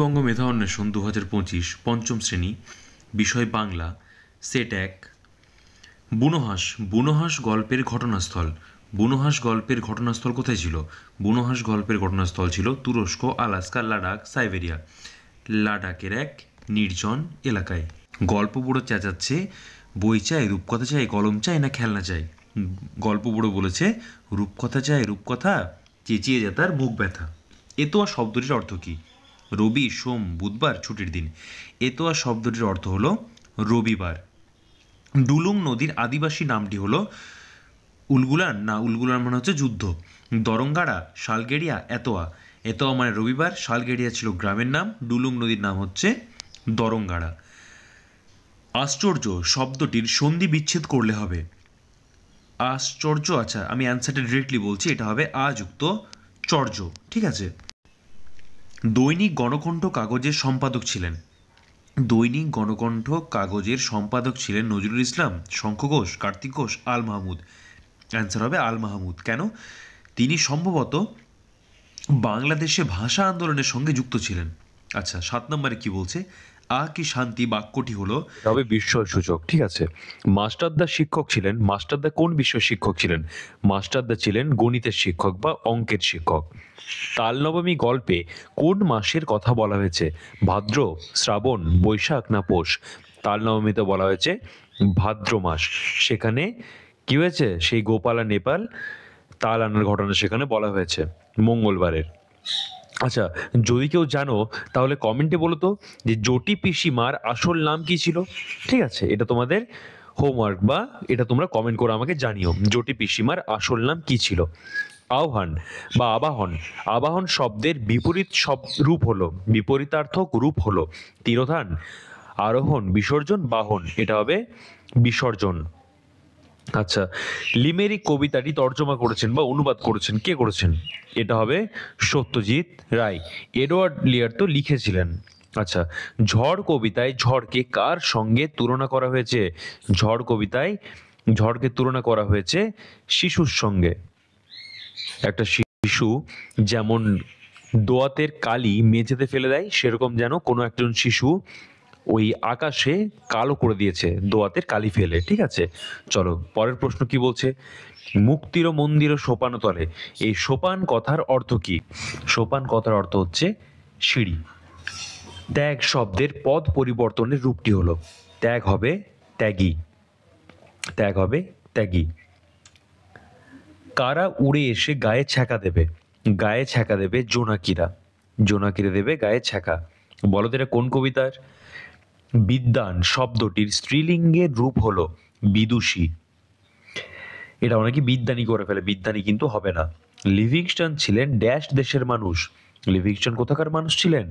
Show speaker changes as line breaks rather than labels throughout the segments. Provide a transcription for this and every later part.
উত্তরবঙ্গ মেধা অন্বেষণ 2025 পঞ্চম শ্রেণী, বিষয় বাংলা, সেট 1। বুনোহাঁস। বুনোহাঁস গল্পের ঘটনাস্থল। বুনোহাঁস গল্পের ঘটনাস্থল কোথায় ছিল? বুনোহাঁস গল্পের ঘটনাস্থল ছিল তুরস্ক, আলাস্কা, লাডাখ, সাইবেরিয়া। লাডাখের এক নির্জন এলাকায়। গল্প বুড়ো চেঁচাচ্ছে, বই চাই, রূপকথা চাই, কলম চাই না খেলনা চাই? গল্প বুড়ো বলেছে, রূপকথা চাই, রূপকথা। চেঁচিয়ে যায় তার মুখ ব্যথা। এতোয়া শব্দটির অর্থ কী? রবি, সোম, বুধবার ছুটির দিন। এতোয়া শব্দটির অর্থ হলো রবিবার। ডুলুং নদীর আদিবাসী নামটি হলো উলগুলান, না উলগুলান মানে হচ্ছে যুদ্ধ। দরঙ্গাড়া, শালগেড়িয়া, এতোয়া। এতোয়া মানে রবিবার, শালগেড়িয়া ছিল গ্রামের নাম, ডুলুং নদীর নাম হচ্ছে দরঙ্গাড়া। আশ্চর্য শব্দটির সন্ধি বিচ্ছেদ করলে হবে আশ্চর্য। আচ্ছা, আমি অ্যান্সারটা ডিরেক্টলি বলছি, এটা হবে আ যুক্ত চর্য। ঠিক আছে। দৈনিক গণকণ্ঠ কাগজের সম্পাদক ছিলেন। দৈনিক গণকণ্ঠ কাগজের সম্পাদক ছিলেন নজরুল ইসলাম, শঙ্খ ঘোষ, কার্তিক ঘোষ, আল মাহমুদ। অ্যান্সার হবে আল মাহমুদ। কেন? তিনি সম্ভবত বাংলাদেশে ভাষা আন্দোলনের সঙ্গে যুক্ত ছিলেন। আচ্ছা, 7 নম্বরে কি বলছে? আ কি শান্তি বাক্যটি হলো,
তবে বিস্ময়সূচক। ঠিক আছে। মাস্টারদা শিক্ষক ছিলেন। মাস্টারদা কোন বিষয়ের শিক্ষক ছিলেন? মাস্টারদা ছিলেন গণিতের শিক্ষক বা অঙ্কের শিক্ষক। তালনবমী গল্পে কোন মাসের কথা বলা হয়েছে? ভাদ্র, শ্রাবণ, বৈশাখ না পৌষ? তালনবমীতে বলা হয়েছে ভাদ্র মাস। সেখানে কি হয়েছে? সেই গোপাল আর নেপাল তাল আনার ঘটনা সেখানে বলা হয়েছে মঙ্গলবারের। আচ্ছা, যদি কেউ জানো তাহলে কমেন্টে বলো তো যে জটি পিসিমার আসল নাম কি ছিল। ঠিক আছে, এটা তোমাদের হোমওয়ার্ক, বা এটা তোমরা কমেন্ট করে আমাকে জানিও জটি পিসিমার আসল নাম কি ছিল। আহ্বান বা আবাহন। আবাহন শব্দের বিপরীত রূপ হলো, বিপরীতার্থক রূপ হলো তিরোধান, আরোহণ, বিসর্জন, বাহন। এটা হবে বিসর্জন। আচ্ছা, লিমেরিক কবিতাটি তর্জমা করেছেন বা অনুবাদ করেছেন কে করেছেন? এটা হবে সত্যজিৎ রায়। এডওয়ার্ড লিয়ার তো লিখেছিলেন। আচ্ছা, ঝড় কবিতায় ঝড়কে কার সঙ্গে তুলনা করা হয়েছে? ঝড় কবিতায় ঝড়কে তুলনা করা হয়েছে শিশুর সঙ্গে। একটা শিশু যেমন দোয়াতের কালি মেঝেতে ফেলে দেয়, সেরকম যেন কোনো একজন শিশু ওই আকাশে কালো করে দিয়েছে দোয়াতের কালি ফেলে। ঠিক আছে, চলো পরের প্রশ্ন কি বলছে? মুক্তির মন্দির সোপান তলে। এই সোপান কথার অর্থ কি? সোপান কথার অর্থ হচ্ছে সিঁড়ি। ত্যাগ শব্দের পদ পরিবর্তনের রূপটি হলো, ত্যাগ হবে ত্যাগী। ত্যাগ হবে ত্যাগী। কারা উড়ে এসে গায়ে ছ্যাঁকা দেবে? গায়ে ছ্যাঁকা দেবে জোনাকিরা। জোনাকিরা দেবে গায়ে ছ্যাঁকা। বলো তো এটা কোন কবিতার? বিদ্বান শব্দটির স্ত্রীলিঙ্গের রূপ হলো বিদুষী। এটা অনেকে বিদ্বানী করে ফেলে, বিদ্বানী কিন্তু হবে না। লিভিংস্টন ছিলেন ড্যাশ দেশের মানুষ। লিভিংস্টন কোথাকার মানুষ ছিলেন?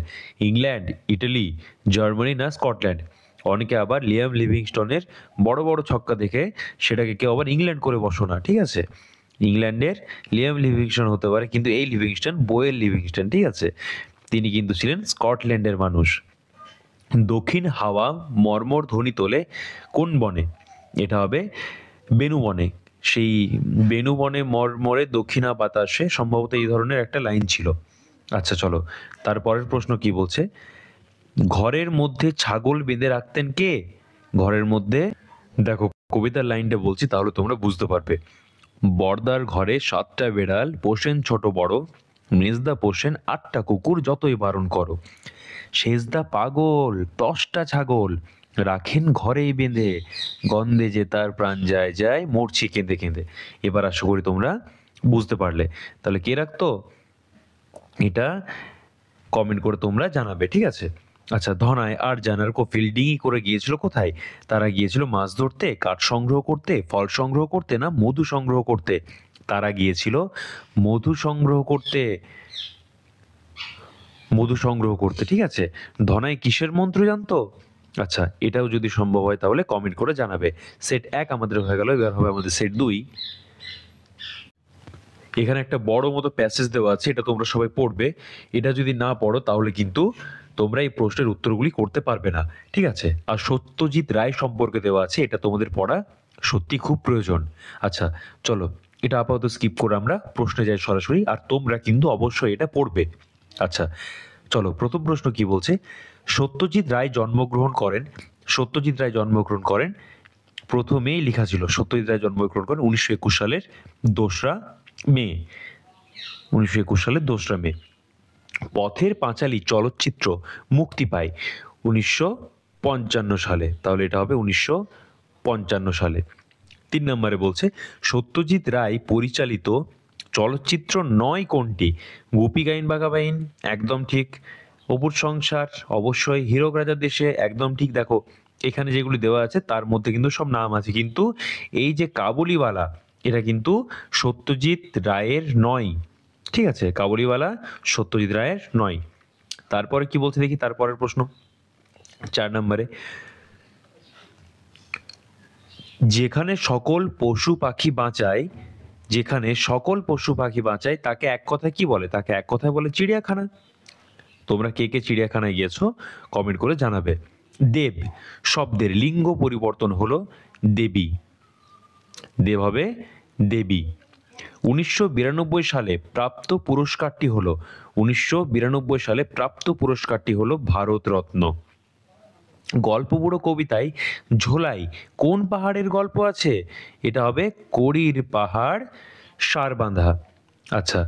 ইংল্যান্ড, ইটালি, জার্মানি না স্কটল্যান্ড? অনেকে আবার লিয়াম লিভিংস্টনের বড় বড় ছক্কা দেখে সেটাকে কেউ আবার ইংল্যান্ড করে বসো না। ঠিক আছে, ইংল্যান্ডের লিয়াম লিভিংস্টন হতে পারে, কিন্তু এই লিভিংস্টন বইয়ের লিভিংস্টন। ঠিক আছে, তিনি কিন্তু ছিলেন স্কটল্যান্ডের মানুষ। দক্ষিণ হাওয়া মর্মর ধ্বনি তোলে কোন বনে? এটা হবে বেনু বনে। সেই বেনু বনে মর্মরে দক্ষিণা বাতাসে, সম্ভবত এই ধরনের একটা লাইন ছিল। আচ্ছা চলো, তারপরের প্রশ্ন কি বলছে? ঘরের মধ্যে ছাগল বেঁধে রাখতেন কে? ঘরের মধ্যে, দেখো কবিতার লাইনটা বলছি তাহলে তোমরা বুঝতে পারবে। বর্দার ঘরে 7টা বেড়াল, পোষেন ছোট বড়, মেজদা পোষেন 8টা কুকুর, যতই বারণ করো। সেজদা পাগল 10টা ছাগল, রাখেন ঘরেই বেঁধে, গন্ধে যে তার প্রাণ যায় যায়, মরছি কেঁদে কেঁদে। এবার আশা করি তোমরা বুঝতে পারলে। তাহলে কে রাখতো এটা? কমেন্ট করে তোমরা জানাবে। ঠিক আছে। আচ্ছা, ধনায় আর জানার কপিল ডিঙি করে গিয়েছিল কোথায়? তারা গিয়েছিল মাছ ধরতে, কাঠ সংগ্রহ করতে, ফল সংগ্রহ করতে না মধু সংগ্রহ করতে? তারা গিয়েছিল মধু সংগ্রহ করতে। মধু সংগ্রহ করতে। ঠিক আছে। ধনাই কিসের মন্ত্র জানতো? আচ্ছা, এটাও যদি সম্ভব হয় তাহলে কমেন্ট করে জানাবে। সেট 1 আমাদের হয়ে গেল, এবার হবে আমাদের সেট 2। এখানে একটা বড় মতো প্যাসেজ দেওয়া আছে, এটা তোমরা সবাই পড়বে। এটা যদি না পড়ো তাহলে কিন্তু তোমরা এই প্রশ্নের উত্তরগুলি করতে পারবে না। ঠিক আছে। আর সত্যজিৎ রায় সম্পর্কে দেওয়া আছে, এটা তোমাদের পড়া সত্যি খুব প্রয়োজন। আচ্ছা চলো, এটা আপাতত স্কিপ করে আমরা প্রশ্নে যাই সরাসরি, আর তোমরা কিন্তু অবশ্যই এটা পড়বে। আচ্ছা, চলো প্রথম প্রশ্ন কি বলছে, সত্যজিৎ রায় জন্মগ্রহণ করেন, সত্যজিৎ রায় জন্মগ্রহণ করেন, প্রথমেই লেখা ছিল সত্যজিৎ রায় জন্মগ্রহণ করেন 1921 সালের 2রা মে, 1921 সালের 2রা মে। পথের পাঁচালী চলচ্চিত্র মুক্তি পায় 1955 সালে, তাহলে এটা হবে 1955 সালে। 3 নম্বরে বলছে সত্যজিৎ রায় পরিচালিত চলচ্চিত্র নয় কোনটি? গোপী গাইন বাঘা বাইন, একদম ঠিক। অপুর সংসার, অবশ্যই। হীরক রাজার দেশে, একদম ঠিক। দেখো এখানে যেগুলি দেওয়া আছে তার মধ্যে কিন্তু সব নাম আছে, কিন্তু এই যে কাবুলিওয়ালা এটা কিন্তু সত্যজিৎ রায়ের নয়, ঠিক আছে? কাবুলিওয়ালা সত্যজিৎ রায়ের নয়। তারপরে কি বলছে দেখি, তারপরের প্রশ্ন 4 নম্বরে, যেখানে সকল পশু পাখি বাঁচায়, যেখানে সকল পশু পাখি বাঁচায় তাকে এক কথায় কি বলে? তাকে এক কথায় বলে চিড়িয়াখানা। তোমরা কে কে চিড়িয়াখানায় গিয়েছো কমেন্ট করে জানাবে। দেব শব্দের লিঙ্গ পরিবর্তন হলো দেবী, দেব হবে দেবী। 1992 সালে প্রাপ্ত পুরস্কারটি হলো, 1992 সালে প্রাপ্ত পুরস্কারটি হলো ভারতরত্ন। গল্প বুড়ো কবিতায় ঝোলাই কোন পাহাড়ের গল্প আছে? এটা হবে কড়ির পাহাড় সারবাঁধা। আচ্ছা,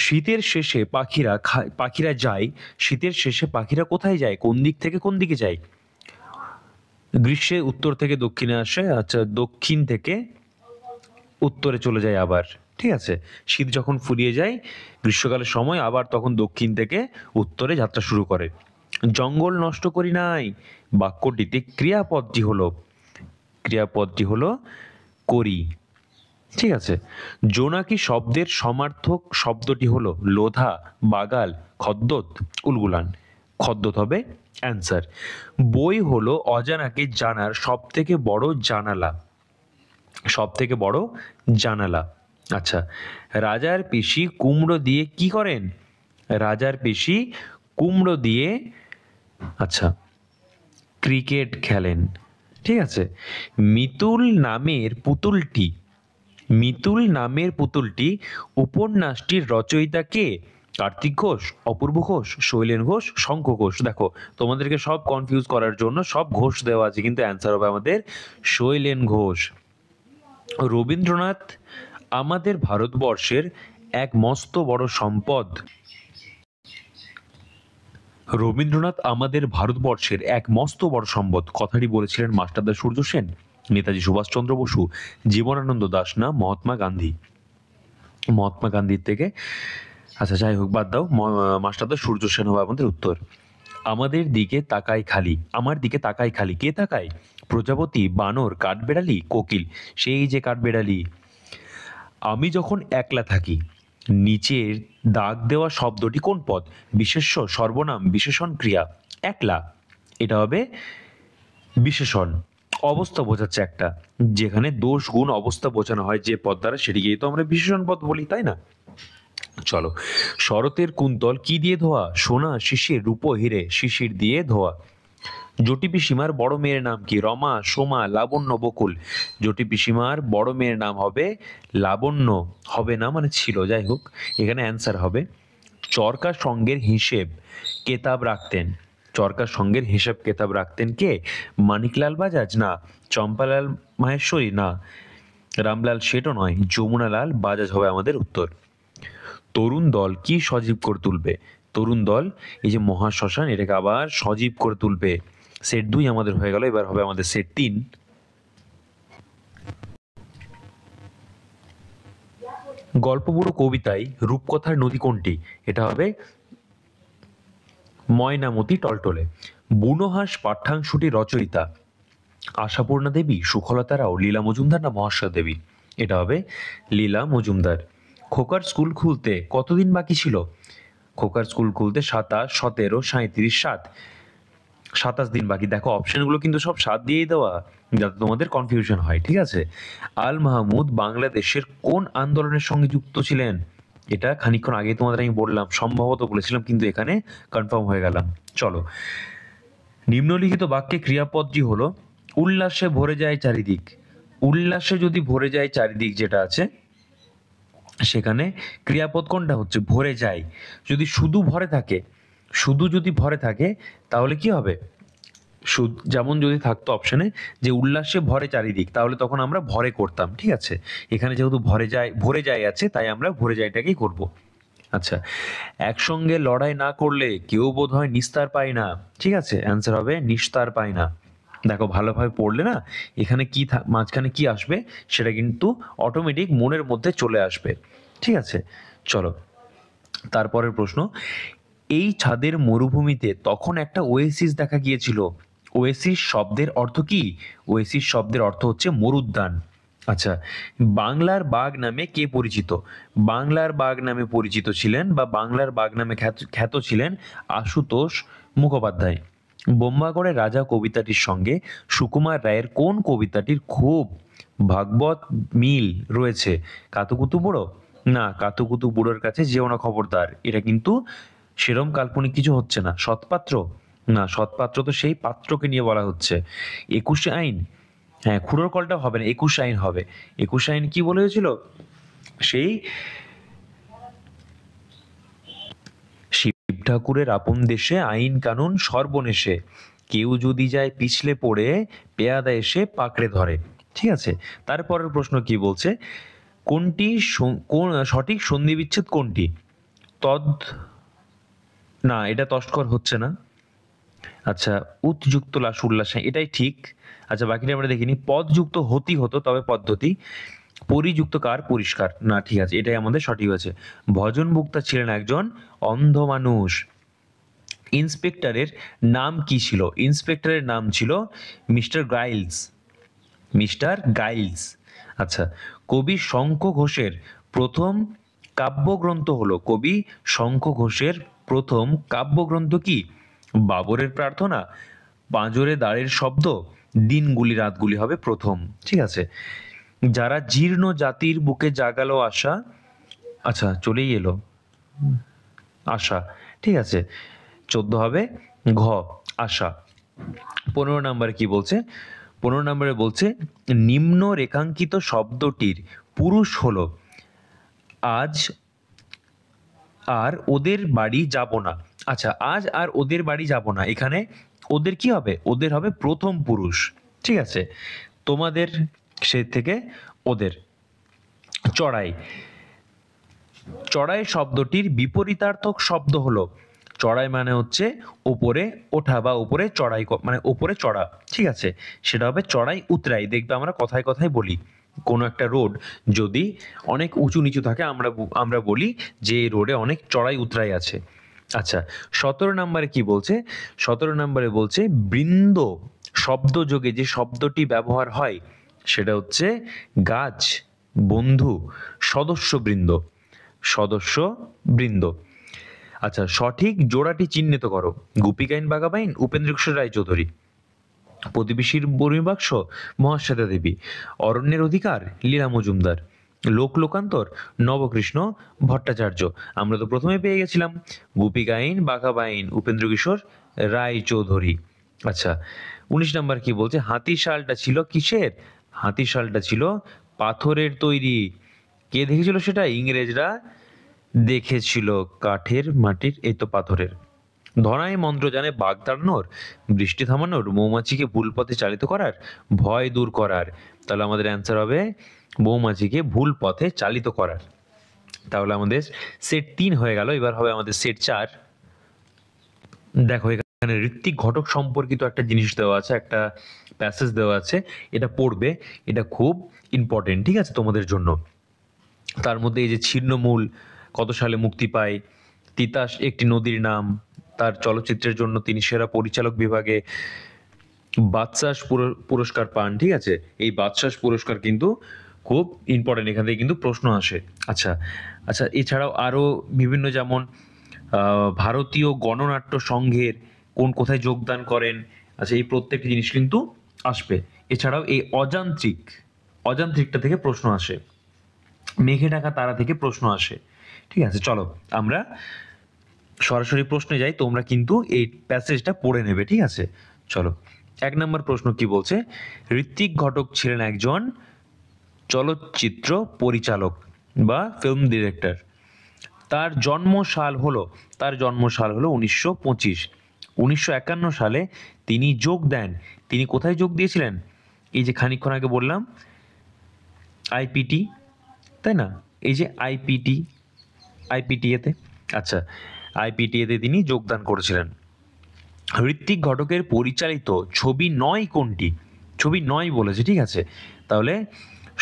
শীতের শেষে পাখিরা যায়, শীতের শেষে পাখিরা কোথায় যায়? কোন দিক থেকে কোন দিকে যায়? গ্রীষ্মে উত্তর থেকে দক্ষিণে আসে, আচ্ছা দক্ষিণ থেকে উত্তরে চলে যায় আবার, ঠিক আছে? শীত যখন ফুরিয়ে যায় গ্রীষ্মকালের সময় আবার তখন দক্ষিণ থেকে উত্তরে যাত্রা শুরু করে। জঙ্গল নষ্ট করি নাই বাক্যটিতে ক্রিয়াপদটি হলো করি, ঠিক আছে? জোনাকি শব্দের সমার্থক শব্দটি হলো লোধা, বাগাল, খদ্দত, উলগুলান। খদ্দত হবে অ্যান্সার। বই হলো অজানাকে জানার সব থেকে বড় জানালা, সব থেকে বড় জানালা। আচ্ছা, রাজার পিসি কুমড়ো দিয়ে কি করেন? রাজার পিসি কুমড়ো দিয়ে, আচ্ছা, ক্রিকেট খেলেন, ঠিক আছে? মিতুল নামের পুতুলটি, মিতুল নামের পুতুলটি উপন্যাসটির রচয়িতা কে? কার্তিক ঘোষ, অপূর্ব ঘোষ, শৈলেন ঘোষ, শঙ্খ ঘোষ। দেখো তোমাদেরকে সব কনফিউজ করার জন্য সব ঘোষ দেওয়া আছে, কিন্তু অ্যান্সার হবে আমাদের শৈলেন ঘোষ। রবীন্দ্রনাথ আমাদের ভারতবর্ষের এক মস্ত বড় সম্পদ, রবীন্দ্রনাথ আমাদের ভারতবর্ষের এক মস্ত বড় সম্পদ কথাটি বলেছিলেন মাস্টারদা সূর্য সেন, নেতাজি সুভাষচন্দ্র বসু, জীবনানন্দ দাশ না মহাত্মা গান্ধী? মহাত্মা গান্ধীর থেকে, আচ্ছা যাই হোক বাদ দাও, মাস্টারদা সূর্য সেন হবে আমাদের উত্তর। আমাদের দিকে তাকাই খালি, আমার দিকে তাকাই খালি, কে তাকায়? প্রজাপতি, বানর, কাঠবেড়ালি, কোকিল। সেই যে কাঠবেড়ালি। আমি যখন একলা থাকি, নিচের দাগ দেওয়া শব্দটি কোন পদ? বিশেষ্য, সর্বনাম, বিশেষণ, ক্রিয়া? একলা, এটা হবে বিশেষণ। অবস্থা বোঝাচ্ছে একটা, যেখানে দোষ গুণ অবস্থা বোঝানো হয় যে পদ দ্বারা, সেটিকেই তো আমরা বিশেষণ পদ বলি, তাই না? চলো, শরতের কুন্তল কি দিয়ে ধোয়া? সোনা, শিশির, রূপো, হিরে। শিশির দিয়ে ধোয়া। জটি পিসিমার বড় মেয়ের নাম কি? রমা, সোমা, লাবণ্য, বকুল। জটি পিসিমার বড় মেয়ের নাম হবে লাবণ্য, হবে না মানে ছিল, যাই হোক এখানে অ্যান্সার হবে। চরকা সঙ্গের হিসেব কেতাব রাখতেন, চরকা সঙ্গের হিসেব কেতাব রাখতেন কে? মানিকলাল বাজাজ না, চম্পালাল মাহেশ্বরী না, রামলাল শেঠও নয়, যমুনালাল বাজাজ হবে আমাদের উত্তর। তরুণ দল কি সজীব করে তুলবে? তরুণ দল এই যে মহাশ্মশান, এটাকে আবার সজীব করে তুলবে। সেট 2 আমাদের হয়ে গেল, এবার হবে আমাদের সেট 3। গল্প বুড়ো কবিতায় রূপকথার নদী কোনটি? এটা হবে ময়নামতি টলটলে। বুনোহাস পাঠ্যাংশটি রচয়িতা আশাপূর্ণা দেবী, সুখলতা রাও, লীলা মজুমদার না মহাশ্বেতা দেবী? এটা হবে লীলা মজুমদার। খোকার স্কুল খুলতে কতদিন বাকি ছিল? খোকার স্কুল খুলতে 27, 17, 37, 7, 27 দিন বাকি। দেখো অপশনগুলো কিন্তু সব 7 দিয়েই দেওয়া, যাতে তোমাদের কনফিউশন হয়, ঠিক আছে? আল মাহমুদ বাংলাদেশের কোন আন্দোলনের সঙ্গে যুক্ত ছিলেন? এটা খানিকক্ষণ আগে তোমাদের আমি বললাম, সম্ভবত বলেছিলাম, কিন্তু এখানে কনফার্ম হয়ে গেলাম। চলো, নিম্নলিখিত বাক্যে ক্রিয়াপদটি হলো উল্লাসে ভরে যায় চারিদিক। উল্লাসে যদি ভরে যায় চারিদিক যেটা আছে, সেখানে ক্রিয়াপদ কোনটা হচ্ছে? ভরে যায়। যদি শুধু ভরে থাকে, শুধু যদি ভরে থাকে তাহলে কি হবে? যেমন যদি থাকতো অপশনে যে উল্লাসে ভরে চারিদিক, তাহলে তখন আমরা ভরে করতাম। ঠিক আছে, এখানে যেহেতু ভরে যায় আছে, তাই আমরা ভরে যায়টাকেই করব। আচ্ছা, একসঙ্গে লড়াই না করলে কেউ বোধ হয় নিস্তার পায় না। ঠিক আছে, অ্যান্সার হবে নিস্তার পায় না। দেখো ভালোভাবে পড়লে না, এখানে মাঝখানে কি আসবে সেটা কিন্তু অটোমেটিক মনের মধ্যে চলে আসবে। ঠিক আছে, চলো তারপরের প্রশ্ন। এই ছাদের মরুভূমিতে তখন একটা ওয়েসিস দেখা গিয়েছিল। ওয়েসিস শব্দের অর্থ কি? ওয়েসিস শব্দের অর্থ হচ্ছে মরুদ্যান। আচ্ছা, বাংলার বাঘ নামে কে পরিচিত? বাংলার বাঘ নামে পরিচিত ছিলেন বা বাংলার বাঘ নামে খ্যাত ছিলেন আশুতোষ মুখোপাধ্যায়। বোম্বাগড়ের রাজা কবিতাটির সঙ্গে সুকুমার রায়ের কোন কবিতাটির খুব ভাগবত মিল রয়েছে? কাতুকুতু বুড়ো? না, কাতুকুতু বুড়োর কাছে যেও না খবরদার, এটা কিন্তু সেরম কাল্পনিক কিছু হচ্ছে না। সৎপাত্র? না, সৎপাত্র তো সেই পাত্রকে নিয়ে বলা হচ্ছে। একুশে আইন? হ্যাঁ, খুড়োর কলটা হবে না, 21 আইন হবে। 21 আইন কি বলে হয়েছিল? সেই শিব ঠাকুরের আপন দেশে আইন কানুন সর্বনেশে, কেউ যদি যায় পিছলে পড়ে পেয়াদা এসে পাকড়ে ধরে। ঠিক আছে, তারপরের প্রশ্ন কি বলছে? কোনটি কোন সঠিক সন্ধি বিচ্ছেদ কোনটি? তদ, না এটা তস্কর হচ্ছে না। আচ্ছা, উৎযুক্ত লাস উল্লাসে, এটাই ঠিক। আচ্ছা, বাকিটা আমরা দেখিনি। পদযুক্ত হতি হতো তবে পদ্ধতি, পরিযুক্ত কার পরিষ্কার। না, ঠিক আছে, এটাই আমাদের সঠিক হয়েছে। ভজন বুক্তা ছিলেন একজন অন্ধ মানুষ। ইন্সপেক্টরের নাম কি ছিল? ইন্সপেক্টরের নাম ছিল মিস্টার গাইলস। Mister guys. আচ্ছা, কবি শঙ্খ ঘোষের প্রথম কাব্যগ্রন্থ হলো, কবি শঙ্খ ঘোষের প্রথম কাব্যগ্রন্থ কি? বাবরের প্রার্থনা, পাঁজরে দাঁড়ের শব্দ, দিনগুলি রাতগুলি হবে প্রথম। ঠিক আছে, যারা জীর্ণ জাতির বুকে জাগালো আশা, আচ্ছা চলেই এলো আশা। ঠিক আছে, 14 হবে ঘ, আশা। 15 নম্বরে কি বলছে? 15 নম্বরে বলছে নিম্ন রেখাঙ্কিত শব্দটির পুরুষ হলো আজ আর ওদের বাড়ি যাব না। আচ্ছা, আজ আর ওদের বাড়ি যাব না, এখানে ওদের কি হবে? ওদের হবে প্রথম পুরুষ। ঠিক আছে, তোমাদের সে থেকে ওদের। চড়াই, চড়াই শব্দটির বিপরীতার্থক শব্দ হলো, চড়াই মানে হচ্ছে ওপরে ওঠা বা ওপরে চড়াই মানে ওপরে চড়া। ঠিক আছে, সেটা হবে চড়াই উতরাই। দেখবে আমরা কথায় কথায় বলি, কোনো একটা রোড যদি অনেক উঁচু নিচু থাকে আমরা বলি যে এই রোডে অনেক চড়াই উতরাই আছে। আচ্ছা, 17 নম্বরে কি বলছে? 17 নম্বরে বলছে বৃন্দ শব্দযোগে যে শব্দটি ব্যবহার হয় সেটা হচ্ছে গাছ, বন্ধু, সদস্যবৃন্দ, সদস্যবৃন্দ। আচ্ছা, সঠিক জোড়াটি চিহ্নিত করো। গোপীগাইন বাঘাবাইন উপেন্দ্র কিশোর রায়চৌধুরী। প্রতিবেশীর বরিবাক্স মহাশ্বেতা দেবী। অরণ্যের অধিকার লীলা মজুমদার। লোকান্তর নবকৃষ্ণ ভট্টাচার্য। আমরা তো প্রথমে পেয়ে গেছিলাম গোপীগাইন বাঘাবাইন উপেন্দ্র কিশোর রায়চৌধুরী। আচ্ছা, 19 নম্বর কি বলছে? হাতিশালটা ছিল কিসের? হাতিশালটা ছিল পাথরের তৈরি। কে দেখেছিল সেটা? ইংরেজরা দেখেছিল কাঠের, মাটির, এই তো পাথরের। ধনাই মন্ত্র জানে বাঘ তাড়ানোর, বৃষ্টি থামানোর, মৌমাছিকে ভুল পথে চালিত করার, ভয় দূর করার। তাহলে আমাদের অ্যান্সার হবে মৌমাছিকে ভুল পথে চালিত করার। তাহলে আমাদের সেট 3 হয়ে গেল, এবার হবে আমাদের সেট 4। দেখো এখানে ঋত্বিক ঘটক সম্পর্কিত একটা জিনিস দেওয়া আছে, একটা প্যাসেজ দেওয়া আছে, এটা পড়বে, এটা খুব ইম্পর্টেন্ট। ঠিক আছে, তোমাদের জন্য। তার মধ্যে এই যে ছিন্নমূল কত সালে মুক্তি পায়, তিতাস একটি নদীর নাম, তার চলচ্চিত্রের জন্য তিনি সেরা পরিচালক বিভাগে বাচসাস পুরস্কার পান। ঠিক আছে, এই বাচসাস পুরস্কার কিন্তু খুব ইম্পর্টেন্ট, এখান থেকে কিন্তু প্রশ্ন আসে। আচ্ছা আচ্ছা, এছাড়াও আরও বিভিন্ন, যেমন ভারতীয় গণনাট্য সংঘের কোথায় যোগদান করেন। আচ্ছা, এই প্রত্যেকটি জিনিস কিন্তু আসবে। এছাড়াও এই অযান্ত্রিকটা থেকে প্রশ্ন আসে, মেঘে ঢাকা তারা থেকে প্রশ্ন আসে। ঠিক আছে, চলো আমরা সরাসরি প্রশ্নে যাই, তোমরা কিন্তু এই প্যাসেজটা পড়ে নেবে। ঠিক আছে, চলো। 1 নম্বর প্রশ্ন কি বলছে? ঋত্বিক ঘটক ছিলেন একজন চলচ্চিত্র পরিচালক বা ফিল্ম ডিরেক্টর। তার জন্মসাল হলো 1925। 1951 সালে তিনি যোগ দেন। তিনি কোথায় যোগ দিয়েছিলেন? এই যে খানিকক্ষণ আগে বললাম আইপিটি, তাই না? এই যে আইপিটিএতে, আচ্ছা, আইপিটিএতে তিনি যোগদান করেছিলেন। ঋত্বিক ঘটকের পরিচালিত ছবি নয় কোনটি? ছবি নয় বলেছে, ঠিক আছে। তাহলে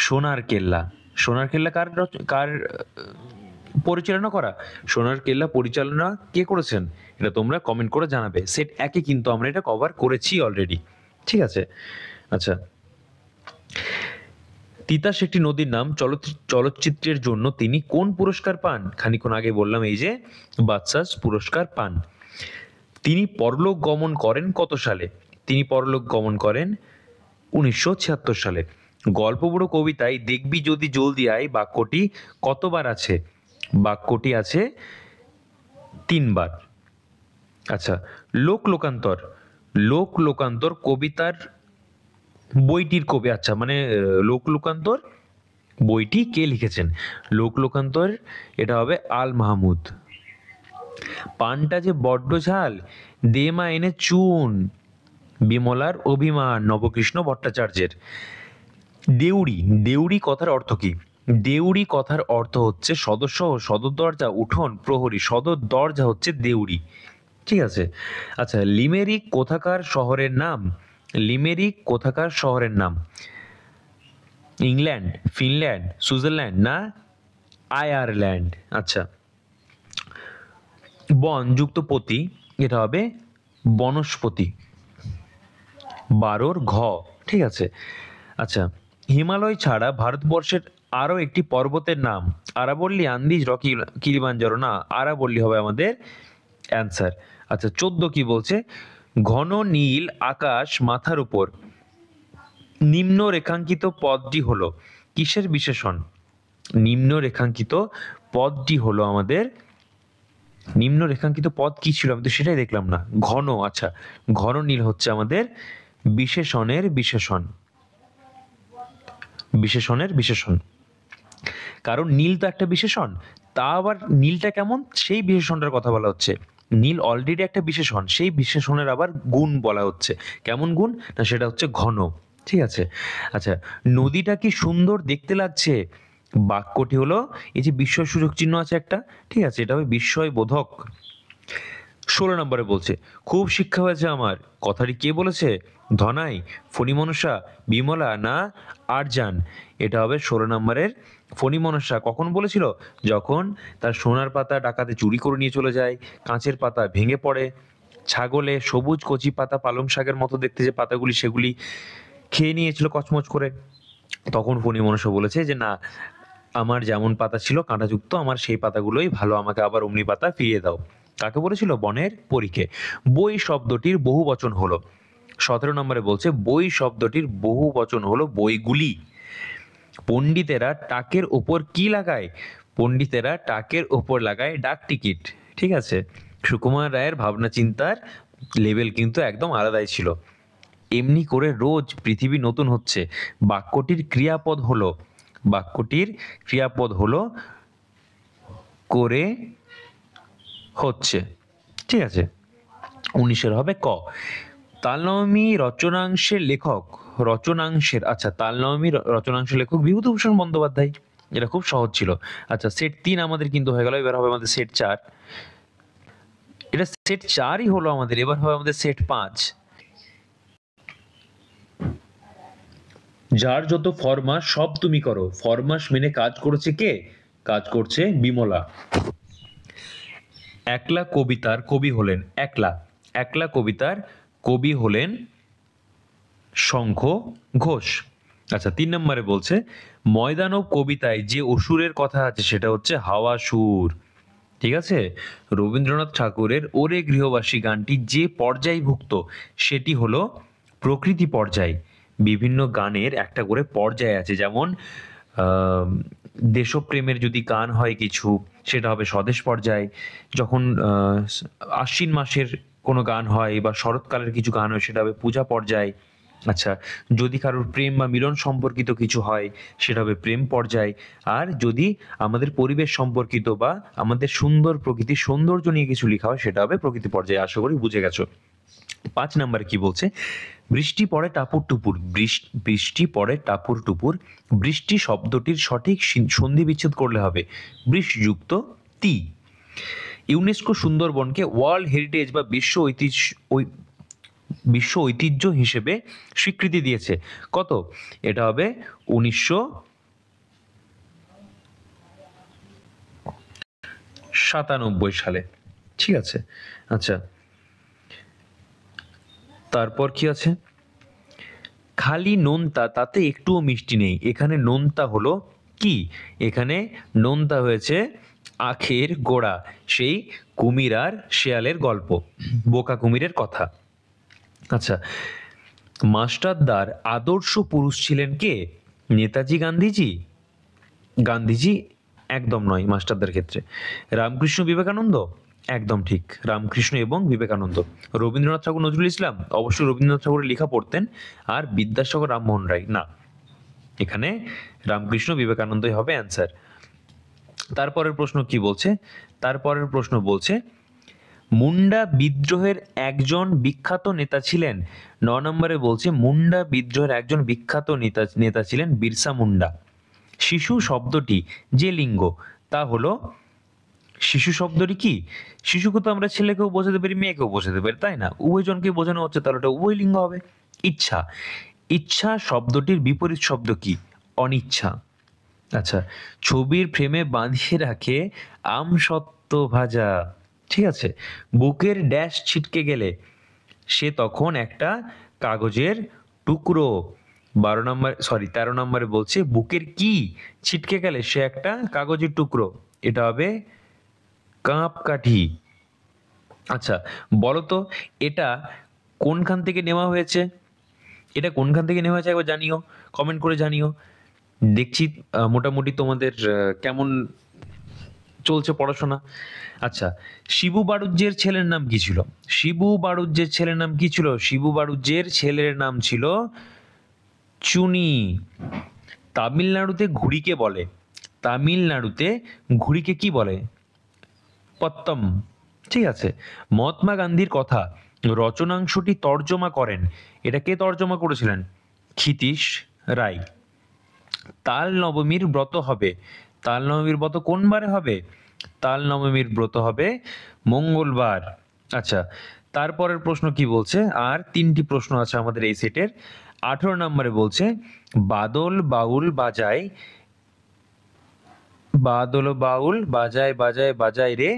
সোনার কেল্লা। সোনার কেল্লা কার পরিচালনা করা? সোনার কেল্লা পরিচালনা কে করেছেন? এটা তোমরা কমেন্ট করে জানাবে। সেট 1-এ কিন্তু আমরা এটা কভার করেছি অলরেডি, ঠিক আছে। আচ্ছা, তিতাস একটি নদীর নাম চলচ্চিত্রের জন্য তিনি কোন পুরস্কার পান? খানিকক্ষণ আগে বললাম এই যে বাচসাস পুরস্কার পান। তিনি পরলোক গমন করেন কত সালে? তিনি পরলোক গমন করেন 1976 সালে। গল্প বড় কবিতায় দেখবি যদি জলদি আয় বাক্যটি কতবার আছে? বাক্যটি আছে 3 বার। আচ্ছা, লোকলোকান্তর কবিতার বইটির কবি, আচ্ছা মানে লোকলোকান্তর বইটি কে লিখেছেন? লোকলোকান্তর এটা হবে আল মাহমুদ। পানটা যে বড্ড ঝাল, দে মা এনে চুন, বিমলার অভিমান, নবকৃষ্ণ ভট্টাচার্যের। দেউড়ি কথার অর্থ কি? দেউড়ি কথার অর্থ হচ্ছে সদস্য, সদর দরজা, উঠোন, প্রহরী। সদর দরজা হচ্ছে দেউড়ি, ঠিক আছে। আচ্ছা, লিমেরিক কোথাকার শহরের নাম? লিমেরিক কোথাকার শহরের নাম? ইংল্যান্ড, ফিনল্যান্ড, সুইজারল্যান্ড না আয়ারল্যান্ড? আচ্ছা, বন যুক্ত পতি এটা হবে বনস্পতি। 12 ঘ, ঠিক আছে। আচ্ছা, হিমালয় ছাড়া ভারতবর্ষের আরো একটি পর্বতের নাম? আরাবল্লী, আন্দিজ, রকি, কিলিমাঞ্জারো না, আরাবল্লী হবে আমাদের অ্যান্সার। আচ্ছা, 14 কি বলছে? ঘন নীল আকাশ মাথার উপর, নিম্ন রেখাঙ্কিত পদটি হলো কিসের বিশেষণ? নিম্ন রেখাঙ্কিত পদটি হলো আমাদের, নিম্ন রেখাঙ্কিত পদ কি ছিল? আমি তো সেটাই দেখলাম না। ঘন, আচ্ছা, ঘন নীল হচ্ছে আমাদের বিশেষণের বিশেষণ। কারণ নীল তো একটা বিশেষণ, তা আবার নীলটা কেমন সেই বিশেষণটার কথা বলা হচ্ছে। নীল অলরেডি একটা বিশেষণ, সেই বিশেষণের আবার গুণ বলা হচ্ছে। কেমন গুণ? না সেটা হচ্ছে ঘন, ঠিক আছে। আচ্ছা, নদীটা কি সুন্দর দেখতে লাগছে, বাক্যটি হলো এই যে বিস্ময় সূচক চিহ্ন আছে একটা, ঠিক আছে, এটা হবে বিস্ময় বোধক। 16 নম্বরে বলছে খুব শিক্ষা হয়েছে আমার, কথাটি কে বলেছে? ধনাই, ফণিমনসা, বিমলা না আরজান? এটা হবে 16 নম্বরের ফণিমনসা। কখন বলেছিল? যখন তার সোনার পাতা ডাকাতে চুরি করে নিয়ে চলে যায়, কাঁচের পাতা ভেঙে পড়ে, ছাগলে সবুজ কচি পাতা পালং শাকের মতো দেখতে যে পাতাগুলি সেগুলি খেয়ে নিয়েছিল কচমচ করে, তখন ফণিমনসা বলেছে যে না, আমার যেমন পাতা ছিল কাঁটাযুক্ত, আমার সেই পাতাগুলোই ভালো, আমাকে আবার অমনি পাতা ফিরিয়ে দাও। কাকে বলেছিল? বনের পরীকে। বই শব্দটির বহু বচন হলো? 17 নম্বরে বলছে বই শব্দটির বহু বচন হলো বইগুলি। পণ্ডিতেরা টাকের ওপর কি লাগায়? পণ্ডিতেরা টাকের ওপর লাগায় ডাক টিকিট, ঠিক আছে। সুকুমার রায়ের ভাবনা চিন্তার লেভেল কিন্তু একদম আলাদাই ছিল। এমনি করে রোজ পৃথিবী নতুন হচ্ছে, বাক্যটির ক্রিয়াপদ হলো, বাক্যটির ক্রিয়াপদ হলো করে হচ্ছে, ঠিক আছে। 19 হবে ক। তালনবমী রচনাংশের লেখক, আচ্ছা, তালনবমী রচনাংশের লেখক বিভূতিভূষণ বন্দ্যোপাধ্যায়। এটা খুব সহজ ছিল। আচ্ছা, সেট 3 আমাদের কিন্তু হয়ে গেল, এবার হবে আমাদের সেট 4। এটা সেট 4ই হলো আমাদের, এবার হবে আমাদের সেট 5। যার যত ফরমাস সব তুমি করো, ফরমাস মেনে কাজ করেছে কে? কাজ করছে বিমলা। একলা কবিতার কবি হলেন, একলা কবিতার কবি হলেন শঙ্খ ঘোষ। আচ্ছা, 3 নম্বরে বলছে ময়দানব কবিতায় যে অসুরের কথা আছে সেটা হচ্ছে হাওয়া সুর, ঠিক আছে। রবীন্দ্রনাথ ঠাকুরের ওরে গৃহবাসী গানটি যে পর্যায়ভুক্ত সেটি হলো প্রকৃতি পর্যায়। বিভিন্ন গানের একটা করে পর্যায় আছে, যেমন দেশপ্রেমের যদি গান হয় কিছু, সেটা হবে স্বদেশ পর্যায়। যখন আশ্বিন মাসের কোনো গান হয় বা শরৎকালের কিছু গান হয় সেটা হবে পূজা পর্যায়, আচ্ছা, যদি কারোর প্রেম বা মিলন সম্পর্কিত কিছু হয় সেটা হবে প্রেম পর্যায়। আর যদি আমাদের পরিবেশ সম্পর্কিত বা আমাদের সুন্দর প্রকৃতির সৌন্দর্য নিয়ে কিছু লেখা হয় সেটা হবে প্রকৃতি পর্যায়ে। আশা করি বুঝে গেছো। 5 নম্বরে কি বলছে? বৃষ্টি পড়ে টাপুর টুপুর। বৃষ্টি পড়ে টাপুর টুপুর। বৃষ্টি শব্দটির সঠিক সন্ধি বিচ্ছেদ করলে হবে বৃষযুক্ত তি। ইউনেস্কো সুন্দরবনকে ওয়ার্ল্ড হেরিটেজ বা বিশ্ব ঐতিহ্য হিসেবে স্বীকৃতি দিয়েছে কত? এটা হবে 1997 সালে। ঠিক আছে। আচ্ছা, তারপর কি আছে? খালি নোনতা, তাতে একটুও মিষ্টি নেই। এখানে নোনতা হলো কি? এখানে নোনতা হয়েছে আখের গোড়া, সেই কুমির আর শেয়ালের গল্প, বোকা কুমিরের কথা। আচ্ছা, মাস্টারদার আদর্শ পুরুষ ছিলেন কে? নেতাজি, গান্ধীজি? গান্ধীজি একদম নয় মাস্টারদার ক্ষেত্রে। রামকৃষ্ণ বিবেকানন্দ? একদম ঠিক, রামকৃষ্ণ এবং বিবেকানন্দ। রবীন্দ্রনাথ ঠাকুর, নজরুল ইসলাম? অবশ্যই রবীন্দ্রনাথ ঠাকুরের লেখা পড়তেন। আর বিদ্যাসাগর, রামমোহন রায়? না, এখানে রামকৃষ্ণ বিবেকানন্দই হবে অ্যান্সার। তারপরের প্রশ্ন কি বলছে? তারপরের প্রশ্ন বলছে মুন্ডা বিদ্রোহের একজন বিখ্যাত নেতা ছিলেন। 9 নম্বরে বলছে মুন্ডা বিদ্রোহের একজন বিখ্যাত নেতা ছিলেন বিরসা মুন্ডা। শিশু শব্দটি যে লিঙ্গ তা হলো, শিশু শব্দটি কি? শিশুকে তো আমরা ছেলেকেও বোঝাতে পারি, মেয়েকেও বোঝাতে পারি, তাই না? উভয়জনকে বোঝানো হচ্ছে, তাহলে ওটা উভয় লিঙ্গ হবে। ইচ্ছা, ইচ্ছা শব্দটির বিপরীত শব্দ কি? অনিচ্ছা। আচ্ছা, ছবির ফ্রেমে বাঁধিয়ে রাখে আমসত্ত্ব ভাজা। ঠিক আছে। বুকের ড্যাশ ছিটকে গেলে সে তখন একটা কাগজের টুকরো। 13 নম্বরে বলছে বুকের কি ছিটকে গেলে সে একটা কাগজের টুকরো। এটা হবে কাঁপ কাঠি। আচ্ছা, বলো তো এটা কোনখান থেকে নেওয়া হয়েছে? এটা কোনখান থেকে নেওয়া হয়েছে একবার জানিও, কমেন্ট করে জানিও। দেখছি মোটামুটি তোমাদের কেমন চলছে পড়াশোনা। আচ্ছা, শিবু বাড়ুজ্যের ছেলের নাম কি ছিল? শিবু বাড়ুজ্যের ছেলের নাম কি ছিল? শিবু বাড়ুজ্যের ছেলের নাম ছিল চুনি। তামিলনাড়ুতে ঘুড়িকে বলে, তামিলনাড়ুতে ঘুড়িকে কি বলে? পত্তম। ঠিক আছে। মহাত্মা গান্ধীর কথা রচনাংশটি তর্জমা করেন, এটা কে তর্জমা করেছিলেন? ক্ষিতীশ রায়। তাল নবমীর ব্রত হবে, তাল নবমীর ব্রত কোন বারে হবে? তাল নবমীর ব্রত হবে মঙ্গলবার। আচ্ছা, তারপরের প্রশ্ন কি বলছে? আর 3টি প্রশ্ন আছে আমাদের এই সেটের। 18 নম্বরে বলছে বাদল বাউল বাজায়, বাদল বাউল বাজায় বাজায় বাজায় রে,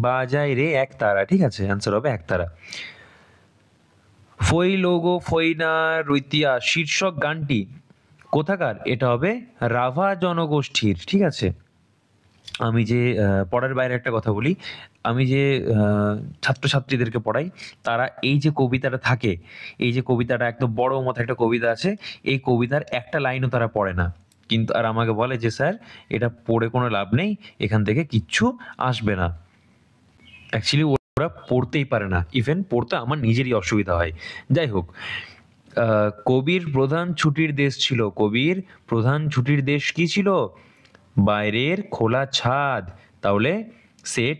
বাজায় রে এক তারা। ঠিক আছে, অ্যান্সার হবে এক তারা। ফই লোগো ফইনা রৈতিয়া শীর্ষক গানটি কোথাকার? এটা হবে রাভা জনগোষ্ঠীর। ঠিক আছে। আমি যে পড়ার বাইরে একটা কথা বলি, আমি যে ছাত্রছাত্রীদেরকে পড়াই, তারা এই যে কবিতাটা থাকে, এই যে কবিতাটা একদম বড় মতো একটা কবিতা আছে, এই কবিতার একটা লাইনও তারা পড়ে না, কিন্তু আর আমাকে বলে যে স্যার এটা পড়ে কোনো লাভ নেই, এখান থেকে কিচ্ছু আসবে না। অ্যাকচুয়ালি ওরা পড়তেই পারে না, ইভেন পড়তে আমার নিজেরই অসুবিধা হয়। যাই হোক, কবির প্রধান ছুটির দেশ ছিল, কবির প্রধান ছুটির দেশ কি ছিল? বাইরের খোলা ছাদ। তাহলে সেট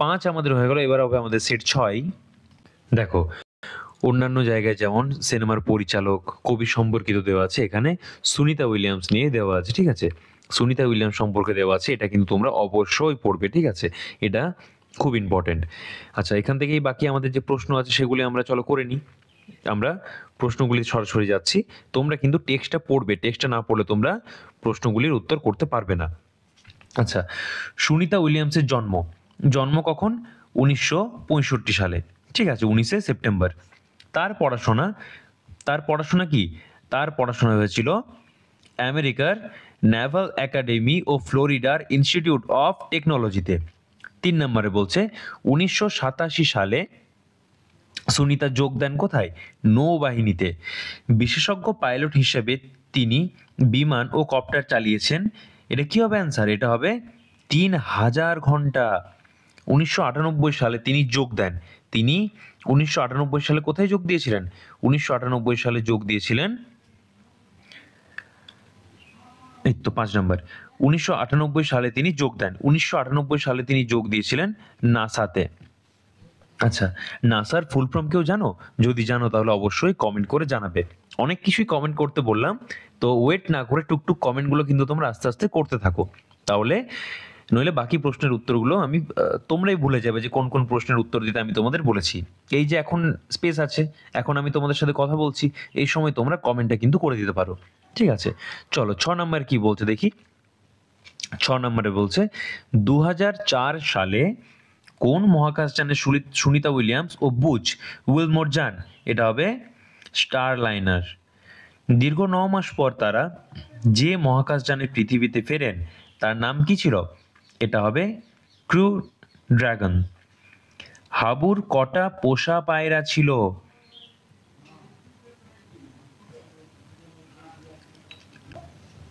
5 আমাদের হয়ে গেল, এবার হবে আমাদের সেট 6। দেখো, অন্যান্য জায়গায় যেমন সিনেমার পরিচালক, কবি সম্পর্কিত দেওয়া আছে, এখানে সুনিতা উইলিয়ামস নিয়ে দেওয়া আছে। ঠিক আছে, সুনিতা উইলিয়ামস সম্পর্কে দেওয়া আছে, এটা কিন্তু তোমরা অবশ্যই পড়বে। ঠিক আছে, এটা খুব ইম্পর্টেন্ট। আচ্ছা, এখান থেকেই বাকি আমাদের যে প্রশ্ন আছে সেগুলি আমরা চলো করে নিই। আমরা প্রশ্নগুলি সরাসরি যাচ্ছি, তোমরা কিন্তু টেক্সটটা পড়বে, টেক্সটটা না পড়লে তোমরা প্রশ্নগুলির উত্তর করতে পারবে না। আচ্ছা, সুনিতা উইলিয়ামসের জন্ম, জন্ম কখন? 1965 সালে। ঠিক আছে, 19শে সেপ্টেম্বর। তার পড়াশোনা, তার পড়াশোনা কি? তার পড়াশোনা হয়েছিল আমেরিকার নেভাল একাডেমি ও ফ্লোরিডার ইনস্টিটিউট অফ টেকনোলজিতে। 3 নম্বরে বলছে 1987 সালে সুনিতা যোগ দেন কোথায়? নৌবাহিনীতে। বিশেষজ্ঞ পাইলট হিসেবে তিনি বিমান ও কপ্টার চালিয়েছেন। এটা কি হবে অ্যান্সার? এটা হবে 3000 ঘন্টা। 1998 সালে তিনি যোগ দেন, তিনি 1998 সালে কোথায় যোগ দিয়েছিলেন? 1998 সালে যোগ দিয়েছিলেন, এই তো 5 নম্বর, 1998 সালে তিনি যোগ দেন, 1998 সালে তিনি যোগ দিয়েছিলেন নাসাতে। আচ্ছা, নাসার ফুল ফর্ম কেউ জানো? যদি জানো তাহলে অবশ্যই কমেন্ট করে জানাবে। অনেক কিছুই কমেন্ট করতে বললাম, তো ওয়েট না করে টুকটুক কমেন্টগুলো কিন্তু তোমরা আস্তে আস্তে করতে থাকো, তাহলে নইলে বাকি প্রশ্নের উত্তরগুলো আমি তোমরাই ভুলে যাবে যে কোন কোন প্রশ্নের উত্তর দিতে আমি তোমাদের বলেছি। এই যে এখন স্পেস আছে, এখন আমি তোমাদের সাথে কথা বলছি, এই সময় তোমরা কমেন্টটা কিন্তু করে দিতে পারো। ঠিক আছে, চলো 6 নম্বর কি বলছে দেখি। 6 নম্বরে বলছে 2004 সালে কোন মহাকাশযানে সুনিতা উইলিয়ামস ও বুচ উইলমোর যান? এটা হবে স্টারলাইনার। দীর্ঘ 9 মাস পর তারা যে মহাকাশযানে পৃথিবীতে ফেরেন তার নাম কি ছিল? এটা হবে ক্রু ড্রাগন। হাবুর কটা পোষা পায়রা ছিল?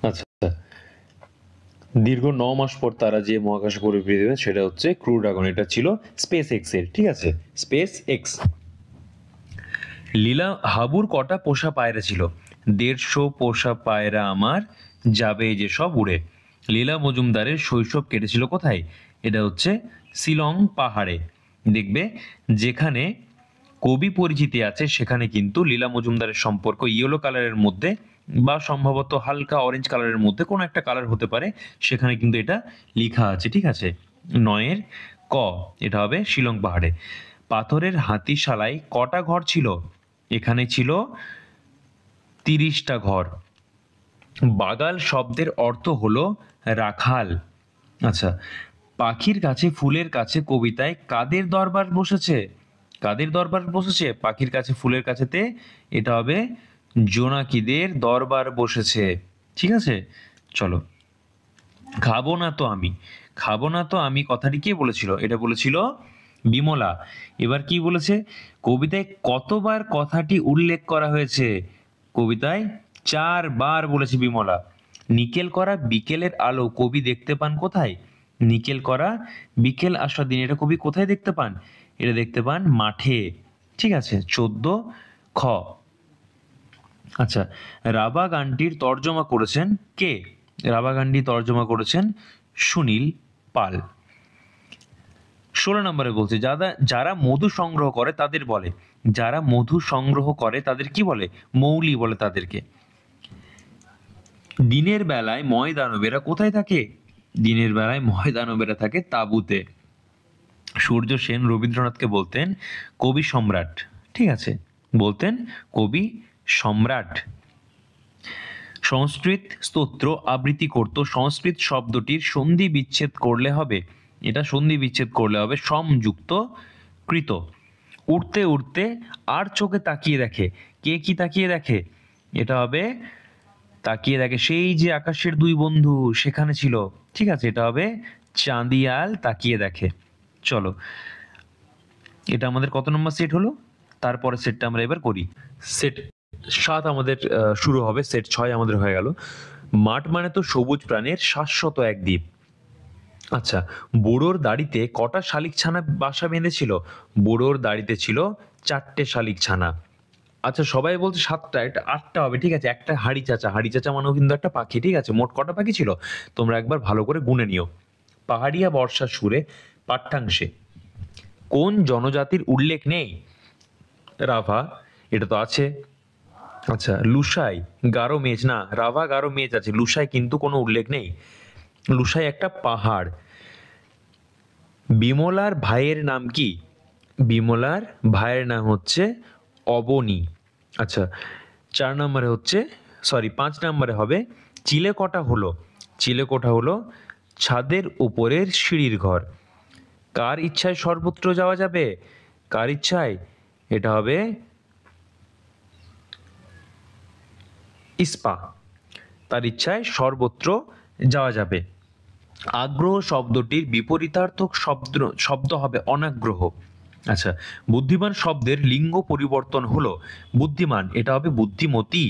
আচ্ছা, দীর্ঘ 9 মাস পর তারা যে মহাকাশে পরিবৃত দেবেন সেটা হচ্ছে ক্রু ড্রাগন, এটা ছিল স্পেস এক্স এর। ঠিক আছে, স্পেস এক্স। লীলা হাবুর কটা পোষা পায়রা ছিল? 150 পোষা পায়রা আমার, যাবে যে সব উড়ে। লীলা মজুমদারের শৈশব কেটেছিল কোথায়? এটা হচ্ছে শিলং পাহাড়ে। দেখবে যেখানে কবি পরিচিতি আছে সেখানে কিন্তু লীলা মজুমদারের সম্পর্ক ইয়েলো কালারের মধ্যে বা সম্ভবত হালকা অরেঞ্জ কালারের মধ্যে কোনো একটা কালার হতে পারে, সেখানে কিন্তু এটা লেখা আছে। ঠিক আছে, 9 ক, এটা হবে শিলং পাহাড়ে। পাথরের হাতিশালায় কটা ঘর ছিল? এখানে ছিল 30টা ঘর। বাগাল শব্দের অর্থ হলো রাখাল। আচ্ছা, পাখির কাছে ফুলের কাছে কবিতায় কাদের দরবার বসেছে? কাদের দরবার বসেছে পাখির কাছে ফুলের কাছেতে? এটা হবে জোনাকিদের দরবার বসেছে। ঠিক আছে, চলো। খাবো না তো আমি, খাবো না তো আমি কথাটি কে বলেছিল? এটা বলেছিল বিমলা। এবার কি বলেছে? কবিতায় কতবার কথাটি উল্লেখ করা হয়েছে? কবিতায় 4 বার বলেছে বিমলা। নিকেল করা বিকেলের আলো কবি দেখতে পান কোথায়? নিকেল করা বিকেল আসার দিন, এটা কবি কোথায় দেখতে পান? এটা দেখতে পান মাঠে। ঠিক আছে, 14 খ। আচ্ছা, রাভা গানটির তর্জমা করেছেন কে? রাভা গানটি তর্জমা করেছেন সুনীল পাল। 16 নম্বরে বলছে যারা মধু সংগ্রহ করে তাদের বলে, যারা মধু সংগ্রহ করে তাদের কি বলে? মৌলি বলে তাদেরকে। দিনের বেলায় ময়দানবেরা কোথায় থাকে? দিনের বেলায় ময়দানবেরা থাকে তাঁবুতে। সূর্য সেন রবীন্দ্রনাথকে বলতেন কবি সম্রাট। ঠিক আছে, বলতেন কবি সম্রাট। সংস্কৃত স্তোত্র আবৃত্তি করত, সংস্কৃত শব্দটির সন্ধি বিচ্ছেদ করলে হবে, এটা সন্ধি বিচ্ছেদ করলে হবে সমযুক্ত কৃত। উঠতে উঠতে আর চোখে তাকিয়ে দেখে, কে কি তাকিয়ে দেখে? এটা হবে তাকিয়ে দেখে সেই যে আকাশের দুই বন্ধু সেখানে ছিল। ঠিক আছে, এটা হবে চাঁদিয়াল তাকিয়ে দেখে। চলো, এটা আমাদের কত নম্বর সেট হলো? তারপরে সেটটা আমরা এবার করি। সেট 7 আমাদের শুরু হবে, সেট 6 আমাদের হয়ে গেল। মাঠ মানে তো সবুজ প্রাণের শাশ্বত এক দ্বীপ। আচ্ছা, বুড়োর দাড়িতে কটা শালিক ছানা বাসা বেঁধেছিল? বুড়োর দাড়িতে ছিল 4টে শালিক ছানা। আচ্ছা, সবাই বলছে 7টা, এটা 8টা হবে। ঠিক আছে, একটা হাড়ি চাচা, হাড়ি চাচা মানেও কিন্তু একটা পাখি। ঠিক আছে, মোট কটা পাখি ছিল তোমরা একবার ভালো করে গুনে নিও। পাহাড়িয়া বর্ষার সুরে পাঠ্যাংশে কোন জনজাতির উল্লেখ নেই? রাভা, এটা তো আছে। আচ্ছা, লুসাই, গারো মেজ, না রাভা গারো মেজ আছে, লুসাই কিন্তু কোনো উল্লেখ নেই। লুসাই একটা পাহাড়। বিমলার ভাইয়ের নাম কি? বিমলার ভাইয়ের নাম হচ্ছে অবনী। আচ্ছা, 4 নম্বরে হচ্ছে, সরি 5 নম্বরে হবে চিলেকোঠা হলো, চিলেকোঠা হলো ছাদের উপরের সিঁড়ির ঘর। কার ইচ্ছায় সর্বত্র যাওয়া যাবে? কার ইচ্ছায়? এটা হবে ইস্পা, তার ইচ্ছায় সর্বত্র যাওয়া যাবে। আগ্রহ শব্দটির বিপরীতার্থক শব্দ হবে অনাগ্রহ। আচ্ছা, বুদ্ধিমান শব্দের লিঙ্গ পরিবর্তন হলো বুদ্ধিমান, এটা হবে বুদ্ধিমতী।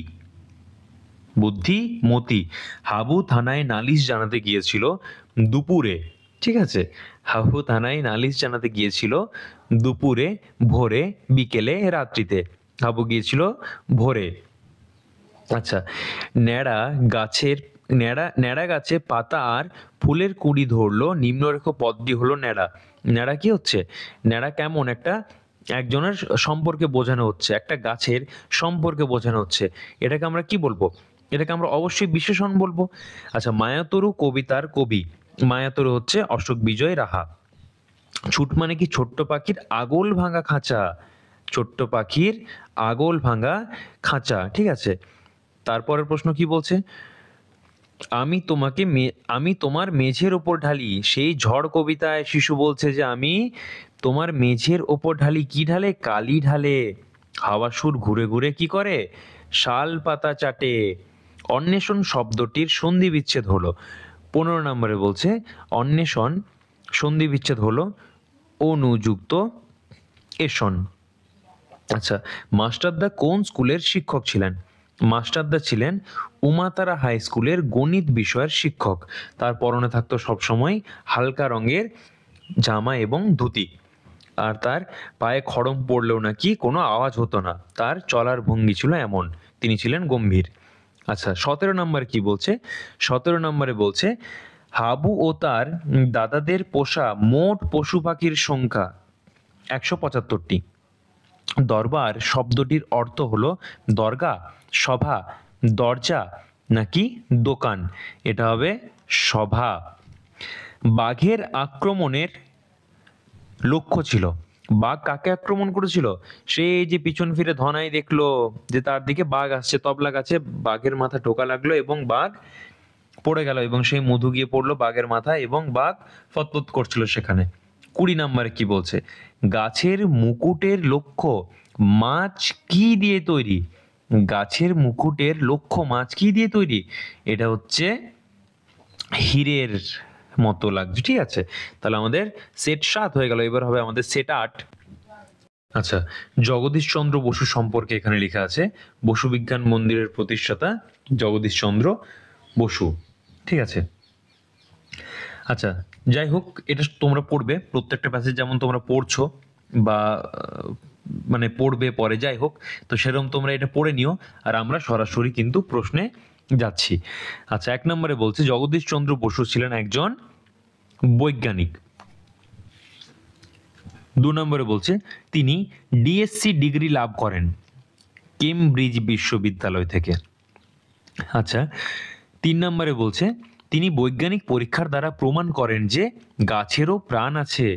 বুদ্ধিমতী। হাবু থানায় নালিশ জানাতে গিয়েছিল দুপুরে, ঠিক আছে, হাবু থানায় নালিশ জানাতে গিয়েছিল দুপুরে, ভোরে, বিকেলে, রাত্রিতে। হাবু গিয়েছিল ভোরে। আচ্ছা, ন্যাড়া গাছের ন্যাড়া গাছে পাতা আর ফুলের কুঁড়ি ধরলো, নিম্নরেখ পদটি হলো ন্যাড়া। ন্যাড়া কি হচ্ছে? ন্যাড়া কেমন একটা একজনের সম্পর্কে বোঝানো হচ্ছে, একটা গাছের সম্পর্কে বোঝানো হচ্ছে। এটাকে আমরা কি বলবো? এটাকে আমরা অবশ্যই বিশেষণ বলবো। আচ্ছা, মায়াতরু কবিতার কবি। মায়াতরু হচ্ছে অশোক বিজয় রাহা। ছুট মানে কি? ছোট্ট পাখির আগল ভাঙা খাঁচা। ছোট্ট পাখির আগল ভাঙা খাঁচা, ঠিক আছে। তারপরের প্রশ্ন কি বলছে? আমি তোমার মেঝের ওপর ঢালি। সেই ঝড় কবিতায় শিশু বলছে যে আমি তোমার মেঝের ওপর ঢালি। কি ঢালে? কালি ঢালে। হাওয়া সুর ঘুরে ঘুরে কি করে? শাল পাতা চাটে। অন্বেষণ শব্দটির সন্ধি বিচ্ছেদ হলো। 15 নম্বরে বলছে অন্বেষণ সন্ধি বিচ্ছেদ হলো অনুযুক্ত এষণ। আচ্ছা, মাস্টারদা কোন স্কুলের শিক্ষক ছিলেন? মাস্টারদা ছিলেন উমাতারা হাই স্কুলের গণিত বিষয়ের শিক্ষক। তার পরনে থাকতো সবসময় হালকা রঙের জামা এবং ধুতি। আর তার পায়ে খড়ম পড়লেও নাকি কোনো আওয়াজ হতো না। তার চলার ভঙ্গি ছিল এমন, তিনি ছিলেন গম্ভীর। আচ্ছা, 17 নম্বর কি বলছে? 17 নম্বরে বলছে হাবু ও তার দাদাদের পোষা মোট পশু পাখির সংখ্যা 175টি। দরবার শব্দটির অর্থ হলো দরগা, সভা, দরজা নাকি দোকান? এটা হবে সভা। বাঘের আক্রমণের লক্ষ্য ছিল। বাঘ কাকে আক্রমণ করেছিল? সেই যে পিছন ফিরে ধনাই দেখলো যে তার দিকে বাঘ আসছে, তবলা গাছে বাঘের মাথা টোকা লাগলো এবং বাঘ পড়ে গেল এবং সেই মধু গিয়ে পড়লো বাঘের মাথায় এবং বাঘ ফতফত করছিল সেখানে। 20 নম্বরে কি বলছে? গাছের মুকুটের লক্ষ্য মাছ কি দিয়ে তৈরি? গাছের মুকুটের লক্ষ্য মাছ কি দিয়ে তৈরি? এটা হচ্ছে হীরের মতো লাগছে, ঠিক আছে। তাহলে আমাদের সেট 7 হয়ে গেল, এবার হবে আমাদের সেট 8। আচ্ছা, জগদীশচন্দ্র বসু সম্পর্কে এখানে লেখা আছে বসু বিজ্ঞান মন্দিরের প্রতিষ্ঠাতা জগদীশচন্দ্র বসু, ঠিক আছে। আচ্ছা, যাই হোক, এটা তোমরা পড়বে প্রত্যেকটা প্যাসেজ, যেমন তোমরা পড়ছো বা মানে পড়বে পরে, যাই হোক, তো সেরকম তোমরা এটা পড়ে নিও। আর আমরা সরাসরি কিন্তু প্রশ্নে যাচ্ছি। আচ্ছা, 1 নম্বরে বলছে জগদীশচন্দ্র বসু ছিলেন একজন বৈজ্ঞানিক। 2 নম্বরে বলছে তিনি ডিএসসি ডিগ্রি লাভ করেন কেমব্রিজ বিশ্ববিদ্যালয় থেকে। আচ্ছা, 3 নম্বরে বলছে তিনি বৈজ্ঞানিক পরীক্ষার দ্বারা প্রমাণ করেন যে গাছেরও প্রাণ আছে।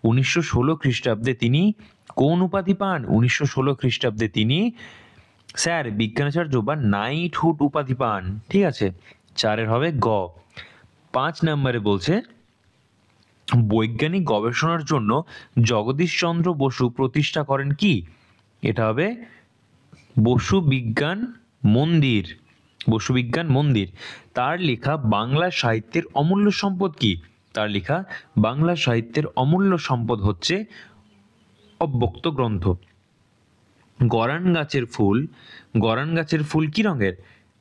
1916 খ্রিস্টাব্দে তিনি কোন উপাধি পান? 1916 খ্রিস্টাব্দে তিনি স্যার বিজ্ঞানাচার্য বা নাইটহুড উপাধি পান, ঠিক আছে। 4-এর হবে গ। 5 নম্বরে বলছে বৈজ্ঞানিক গবেষণার জন্য জগদীশচন্দ্র বসু প্রতিষ্ঠা করেন কি? এটা হবে বসু বিজ্ঞান মন্দির। বসু বিজ্ঞান মন্দির। তার লেখা বাংলা সাহিত্যের অমূল্য সম্পদ কি? তার লেখা বাংলা সাহিত্যের অমূল্য সম্পদ হচ্ছে অব্যক্ত গ্রন্থ। গরান গাছের ফুল কি রঙের?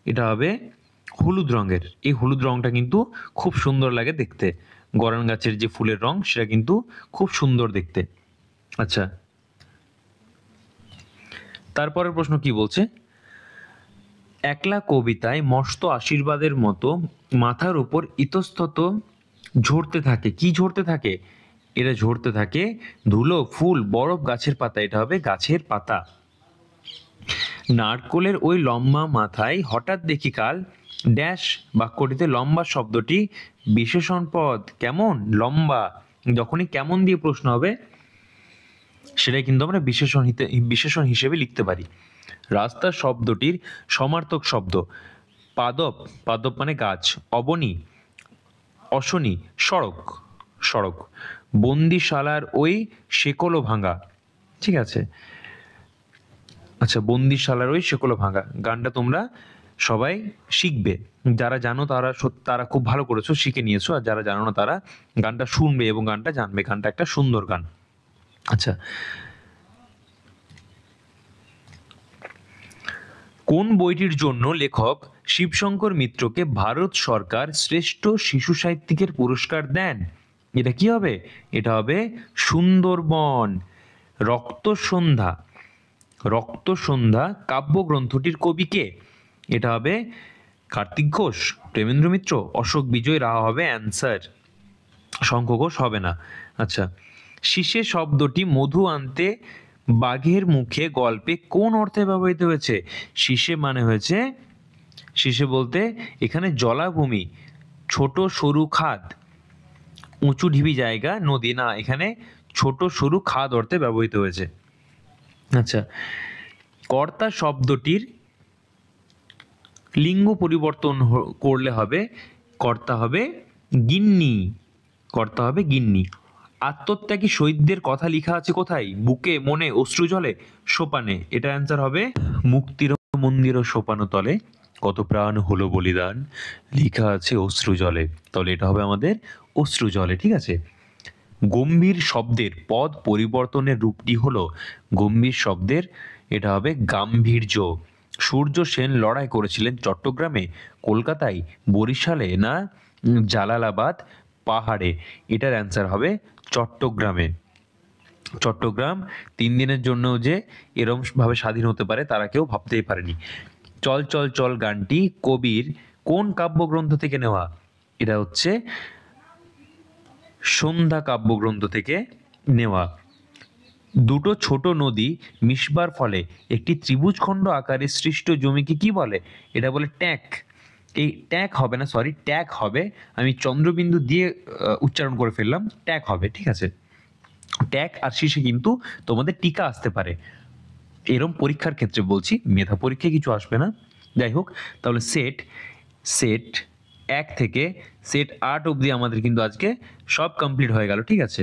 এটা হবে হলুদ রঙের। এই হলুদ রংটা কিন্তু খুব সুন্দর লাগে দেখতে। গরান গাছের যে ফুলের রং সেটা কিন্তু খুব সুন্দর দেখতে। আচ্ছা, তারপরের প্রশ্ন কি বলছে? একলা কবিতায় মস্ত আশীর্বাদের মতো মাথার উপর ইতস্তত ঝরতে থাকে। কি ঝরতে থাকে? এটা ঝরতে থাকে ধুলো, ফুল, বরফ, গাছের পাতা। এটা হবে গাছের পাতা। নারকোলের ওই লম্বা মাথায় হঠাৎ দেখি কাল ড্যাশ। বাক্যটিতে লম্বা শব্দটি বিশেষণ পদ। কেমন? লম্বা। যখনই কেমন দিয়ে প্রশ্ন হবে সেটাই কিন্তু আমরা বিশেষণ হিসেবে লিখতে পারি। রাস্তা শব্দটির সমার্থক শব্দ পাদপ। পাদপ মানে গাছ। অবনী, অশনি, সড়ক। বন্দিশালার ওই শেকলও ভাঙা, ঠিক আছে। আচ্ছা, বন্দিশালার ওই শেকলও ভাঙা গানটা তোমরা সবাই শিখবে। যারা জানো তারা খুব ভালো করেছো, শিখে নিয়েছো। আর যারা জানো না তারা গানটা শুনবে এবং গানটা জানবে। গানটা একটা সুন্দর গান। আচ্ছা, কোন বইটির জন্য লেখক শিবশঙ্কর মিত্রকে ভারত সরকার শ্রেষ্ঠ শিশু সাহিত্যিকের পুরস্কার দেন? এটা কি হবে? এটা হবে সুন্দরবন। রক্তসন্ধ্যা, রক্তসন্ধ্যা কাব্যগ্রন্থটির কবি কে? এটা হবে কার্তিক ঘোষ, প্রেমেন্দ্র মিত্র, অশোক বিজয় রাহা হবে অ্যান্সার। শঙ্খ ঘোষ হবে না। আচ্ছা, শীষে শব্দটি মধু আনতে বাঘের মুখে গল্পে কোন অর্থে ব্যবহৃত হয়েছে? শীষে মানে হয়েছে, শীষে বলতে এখানে জলাভূমি, ছোট সরু খাদ, উঁচু ঢিবি জায়গা, নদী না, এখানে ছোট সরু খাদ অর্থে ব্যবহৃত হয়েছে। আচ্ছা, কর্তা শব্দটির লিঙ্গ পরিবর্তন করলে হবে, কর্তা হবে গিন্নি, কর্তা হবে গিন্নি। আত্মত্যাগী শহীদদের কথা লেখা আছে কোথায়? বুকে, মনে, অশ্রু জলে, সোপানে। এটা অ্যান্সার হবে মুক্তির মন্দির ও সোপানো তলে কত প্রাণ হলো বলিদান, লেখা আছে অশ্রু জলে। তাহলে এটা হবে আমাদের অশ্রু জলে। ঠিক আছে। গম্ভীর শব্দের পদ পরিবর্তনের রূপটি হলো, গম্ভীর শব্দের এটা হবে গাম্ভীর্য। সূর্য সেন লড়াই করেছিলেন চট্টগ্রামে, কলকাতায়, বরিশালে না জালালাবাদ পাহাড়ে? এটার অ্যান্সার হবে চট্টগ্রামে। চট্টগ্রাম 3 দিনের জন্য যে এরম ভাবে স্বাধীন হতে পারে তারা কেউ ভাবতেই পারেনি। চল চল চল গানটি কবির কোন কাব্যগ্রন্থ থেকে নেওয়া? এটা হচ্ছে সন্ধ্যা কাব্যগ্রন্থ থেকে নেওয়া। দুটো ছোট নদী মিশবার ফলে একটি ত্রিভুজখণ্ড আকারে সৃষ্ট জমিকে কি বলে? এটা বলে ট্যাক। এই ট্যাক হবে না, সরি ট্যাগ হবে, আমি চন্দ্রবিন্দু দিয়ে উচ্চারণ করে ফেললাম, ট্যাগ হবে। ঠিক আছে। ট্যাগ আর শেষে কিন্তু তোমাদের টিকা আসতে পারে, এরম পরীক্ষার ক্ষেত্রে বলছি, মেধা পরীক্ষায় কিছু আসবে না। যাই হোক, তাহলে সেট সেট 1 থেকে সেট 8 অবধি আমাদের কিন্তু আজকে সব কমপ্লিট হয়ে গেল। ঠিক আছে।